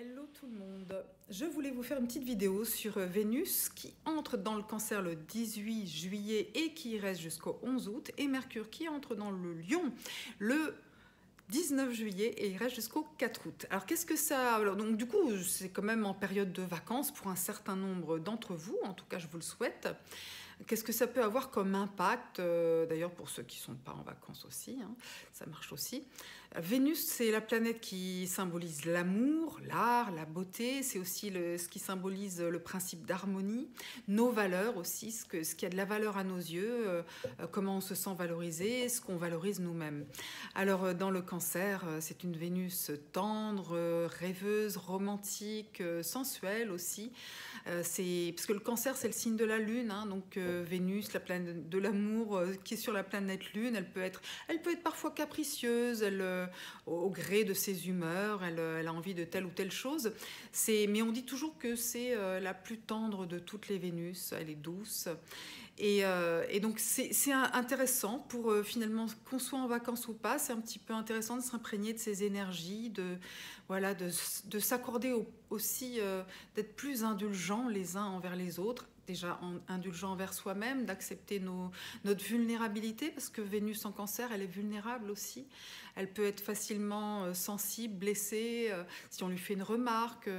Hello tout le monde, je voulais vous faire une petite vidéo sur Vénus qui entre dans le Cancer le 18 juillet et qui y reste jusqu'au 11 août et Mercure qui entre dans le Lion le 19 juillet et il reste jusqu'au 4 août. Alors qu'est-ce que ça... Alors, donc du coup c'est quand même en période de vacances pour un certain nombre d'entre vous, en tout cas je vous le souhaite. Qu'est-ce que ça peut avoir comme impact, d'ailleurs pour ceux qui ne sont pas en vacances aussi, hein, ça marche aussi. Vénus, c'est la planète qui symbolise l'amour, l'art, la beauté, c'est aussi ce qui symbolise le principe d'harmonie, nos valeurs aussi, ce qui a de la valeur à nos yeux, comment on se sent valorisé, ce qu'on valorise nous-mêmes. Alors dans le Cancer, c'est une Vénus tendre, rêveuse, romantique, sensuelle aussi. Parce que le Cancer, c'est le signe de la Lune, hein, donc Vénus, la planète de l'amour, qui est sur la planète Lune, elle peut être parfois capricieuse, au gré de ses humeurs, elle a envie de telle ou telle chose. Mais on dit toujours que c'est la plus tendre de toutes les Vénus, elle est douce. Et donc c'est intéressant pour finalement, qu'on soit en vacances ou pas, c'est un petit peu intéressant de s'imprégner de ces énergies, de s'accorder aussi, d'être plus indulgents les uns envers les autres. Déjà indulgent envers soi-même, d'accepter notre vulnérabilité, parce que Vénus en Cancer, elle est vulnérable aussi. Elle peut être facilement sensible, blessée, si on lui fait une remarque.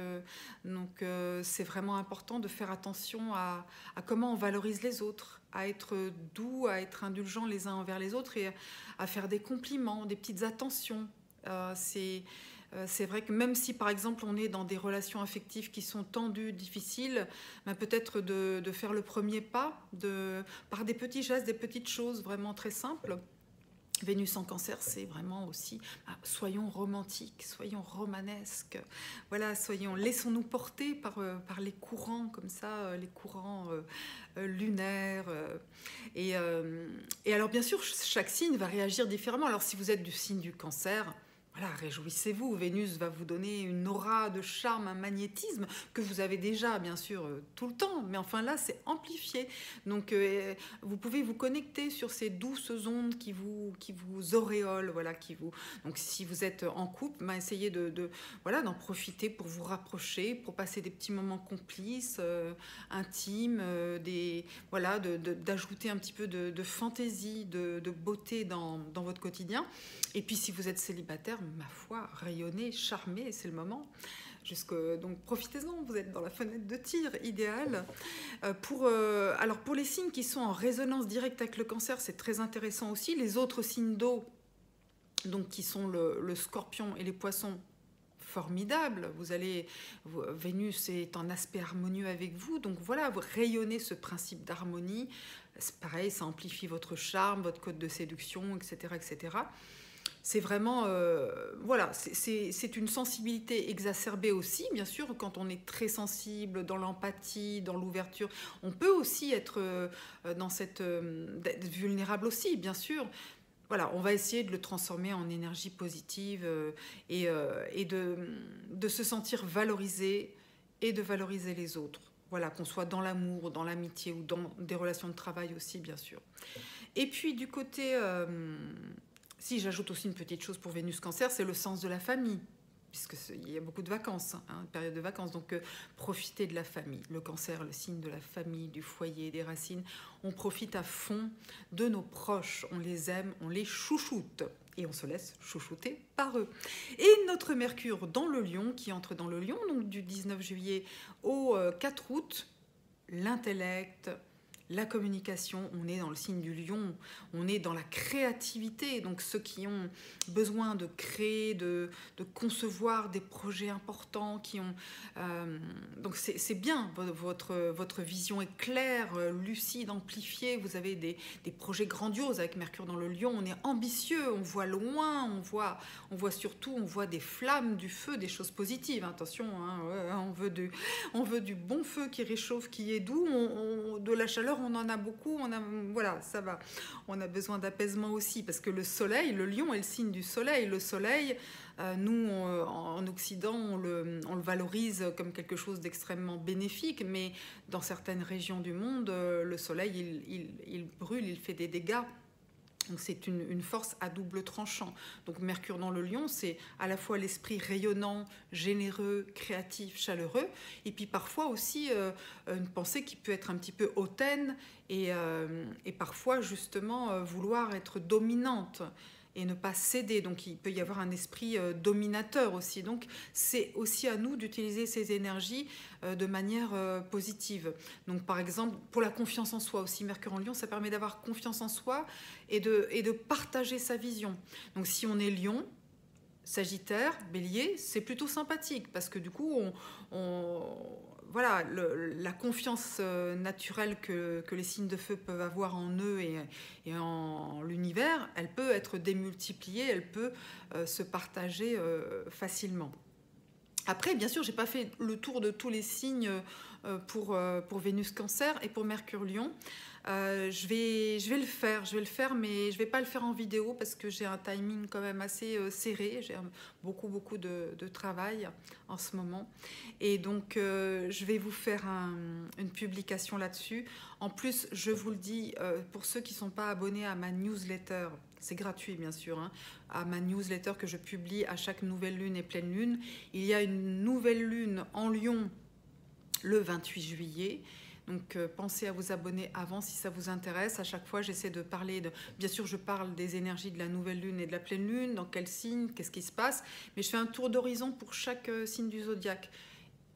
Donc c'est vraiment important de faire attention à comment on valorise les autres, à être doux, à être indulgent les uns envers les autres et à faire des compliments, des petites attentions. C'est vrai que même si par exemple on est dans des relations affectives qui sont tendues, difficiles, ben peut-être de faire le premier pas par des petits gestes, des petites choses vraiment très simples. Vénus en Cancer, c'est vraiment aussi, soyons romantiques, soyons romanesques, voilà, laissons-nous porter par les courants comme ça, les courants lunaires. Et alors bien sûr, chaque signe va réagir différemment. Alors si vous êtes du signe du Cancer, voilà, réjouissez-vous, Vénus va vous donner une aura de charme, un magnétisme que vous avez déjà, bien sûr, tout le temps. Mais enfin là, c'est amplifié. Donc, vous pouvez vous connecter sur ces douces ondes qui vous auréolent. Voilà, Donc, si vous êtes en couple, ben, essayez voilà, d'en profiter pour vous rapprocher, pour passer des petits moments complices, intimes, voilà, d'ajouter un petit peu de fantaisie, de beauté dans votre quotidien. Et puis si vous êtes célibataire, ma foi, rayonnez, charmez, c'est le moment. Donc profitez-en, vous êtes dans la fenêtre de tir idéale. Alors pour les signes qui sont en résonance directe avec le Cancer, c'est très intéressant aussi. Les autres signes d'eau, donc qui sont le Scorpion et les Poissons, formidable. Vénus est en aspect harmonieux avec vous, donc voilà, vous rayonnez ce principe d'harmonie. C'est pareil, ça amplifie votre charme, votre code de séduction, etc., etc. C'est vraiment, voilà, c'est une sensibilité exacerbée aussi, bien sûr, quand on est très sensible, dans l'empathie, dans l'ouverture. On peut aussi être d'être vulnérable aussi, bien sûr. Voilà, on va essayer de le transformer en énergie positive et de se sentir valorisé et de valoriser les autres. Voilà, qu'on soit dans l'amour, dans l'amitié ou dans des relations de travail aussi, bien sûr. Et puis du côté... si j'ajoute aussi une petite chose pour Vénus Cancer, c'est le sens de la famille, puisqu'il y a beaucoup de vacances, hein, période de vacances, donc profitez de la famille. Le Cancer, le signe de la famille, du foyer, des racines, on profite à fond de nos proches, on les aime, on les chouchoute. Et on se laisse chouchouter par eux. Et notre Mercure dans le Lion, qui entre dans le Lion, donc du 19 juillet au 4 août, l'intellect, la communication, on est dans le signe du Lion, on est dans la créativité, donc ceux qui ont besoin de créer, de concevoir des projets importants, donc c'est bien, votre vision est claire, lucide, amplifiée, vous avez des projets grandioses avec Mercure dans le Lion, on est ambitieux, on voit loin, on voit surtout, on voit des flammes, du feu, des choses positives, attention, hein, on veut du bon feu qui réchauffe, qui est doux, de la chaleur, on en a beaucoup, voilà, ça va. On a besoin d'apaisement aussi, parce que le soleil, le Lion est le signe du soleil. Le soleil, nous, en Occident, on le valorise comme quelque chose d'extrêmement bénéfique, mais dans certaines régions du monde, le soleil, il brûle, il fait des dégâts. Donc c'est une force à double tranchant. Donc Mercure dans le Lion, c'est à la fois l'esprit rayonnant, généreux, créatif, chaleureux, et puis parfois aussi une pensée qui peut être un petit peu hautaine et parfois justement vouloir être dominante et ne pas céder. Donc il peut y avoir un esprit dominateur aussi. Donc c'est aussi à nous d'utiliser ces énergies de manière positive. Donc par exemple, pour la confiance en soi aussi, Mercure en Lion, ça permet d'avoir confiance en soi et de partager sa vision. Donc si on est Lion, Sagittaire, Bélier, c'est plutôt sympathique parce que du coup, voilà, la confiance naturelle que les signes de feu peuvent avoir en eux et en l'univers, elle peut être démultipliée, elle peut se partager facilement. Après, bien sûr, j'ai pas fait le tour de tous les signes pour Vénus Cancer et pour Mercure Lion. Je vais le faire, mais je vais pas le faire en vidéo parce que j'ai un timing quand même assez serré. J'ai beaucoup de travail en ce moment. Et donc, je vais vous faire une publication là-dessus. En plus, je vous le dis, pour ceux qui ne sont pas abonnés à ma newsletter, c'est gratuit bien sûr, hein, à ma newsletter que je publie à chaque nouvelle lune et pleine lune. Il y a une nouvelle lune en Lion le 28 juillet. Donc pensez à vous abonner avant si ça vous intéresse. À chaque fois, j'essaie de parler de... Bien sûr, je parle des énergies de la nouvelle lune et de la pleine lune, dans quel signe, qu'est-ce qui se passe. Mais je fais un tour d'horizon pour chaque signe du zodiaque.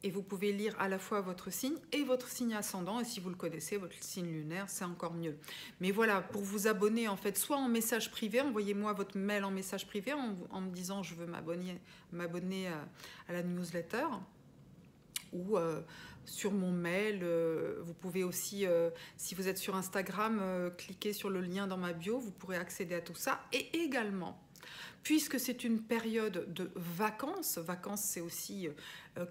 Et vous pouvez lire à la fois votre signe et votre signe ascendant. Et si vous le connaissez, votre signe lunaire, c'est encore mieux. Mais voilà, pour vous abonner, en fait, soit en message privé, envoyez-moi votre mail en message privé en me disant je veux m'abonner à la newsletter. Ou sur mon mail, vous pouvez aussi, si vous êtes sur Instagram, cliquer sur le lien dans ma bio, vous pourrez accéder à tout ça. Et également, puisque c'est une période de vacances, c'est aussi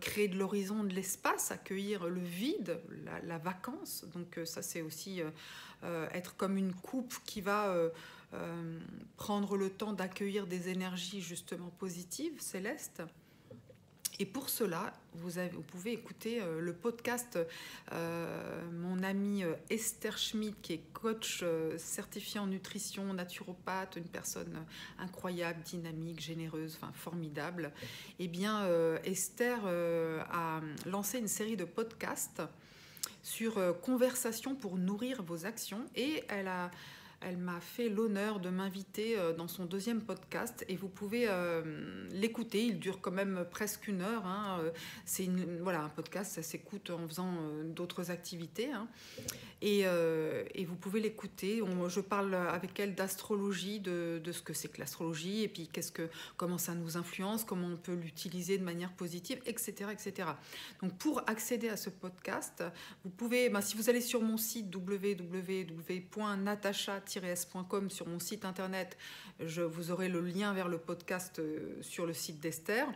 créer de l'horizon, de l'espace, accueillir le vide, la vacance. Donc ça, c'est aussi être comme une coupe qui va prendre le temps d'accueillir des énergies justement positives, célestes. Et pour cela, vous pouvez écouter le podcast mon amie Esther Schmidt, qui est coach certifiée en nutrition, naturopathe, une personne incroyable, dynamique, généreuse, enfin formidable. Eh bien, Esther a lancé une série de podcasts sur conversation pour nourrir vos actions et elle m'a fait l'honneur de m'inviter dans son deuxième podcast et vous pouvez l'écouter. Il dure quand même presque 1 heure. Hein. C'est voilà, un podcast, ça s'écoute en faisant d'autres activités. Hein. Et vous pouvez l'écouter. Je parle avec elle d'astrologie, de ce que c'est que l'astrologie et puis comment ça nous influence, comment on peut l'utiliser de manière positive, etc., etc. Donc pour accéder à ce podcast, vous pouvez, si vous allez sur mon site www.natacha-s.com, sur mon site internet, vous aurez le lien vers le podcast sur le site d'Esther,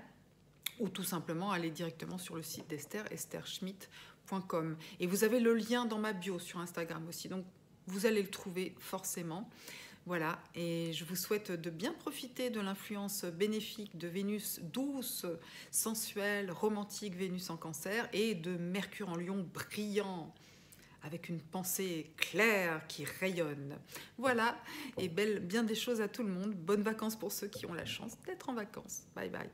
ou tout simplement aller directement sur le site d'Esther, estherschmidt.com. Et vous avez le lien dans ma bio sur Instagram aussi, donc vous allez le trouver forcément. Voilà, et je vous souhaite de bien profiter de l'influence bénéfique de Vénus douce, sensuelle, romantique, Vénus en Cancer, et de Mercure en Lion brillant, avec une pensée claire qui rayonne. Voilà, et bien des choses à tout le monde. Bonnes vacances pour ceux qui ont la chance d'être en vacances. Bye bye.